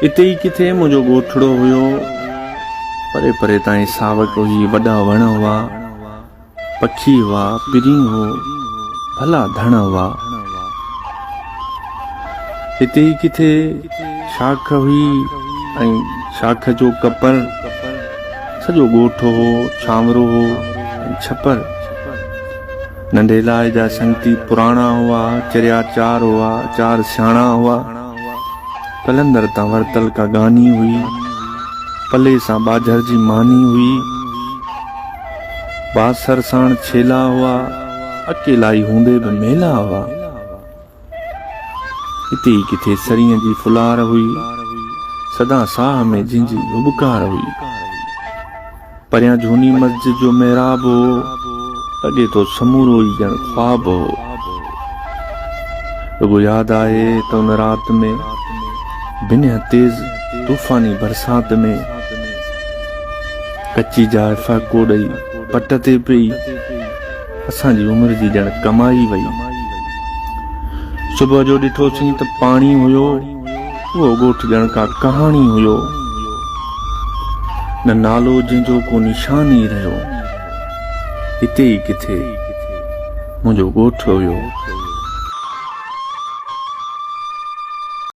इते ई किथे मुंहिंजो ॻोठड़ो हुयो। परे परे ताईं सावक हुई, वॾा वण हुआ, पखी हुआ, पिरी हो, भला धण हुआ। हिते ई किथे शाख हुई ऐं शाख जो कपर, सॼो ॻोठो हो, छांवरो हो ऐं छपर। नंढे लाए जा संगती पुराणा हुआ, चरिया चार हुआ, चार सियाणा हुआ। कलंदर तां वरतल का गानी हुई, पले सां बाझर जी मानी हुई। बासर साण छेला हुआ, अकेलाई हूंदे बि मेला हुआ। हिते ई किथे सरीअ जी फुलार हुई, सदा साह में जिंजी उबकार हुई। परियां झूनी मस्जिद जो मेहराब हो, लॻे तो समूरो ई ॼण ख्वाब हो। रुगो याद आए त उन रात में बिना तेज तूफानी बरसात में कच्ची जाइ फ़को ॾेई पट ते पई असांजी उमिरि जी ॼण कमाई वई। सुबुह जो ॾिठोसीं त पाणी हुयो, उहो ॻोठ ॼण का कहाणी हुयो। न नालो जंहिंजो को निशान ई रहियो। हिते ई किथे मुंहिंजो ॻोठ हुयो।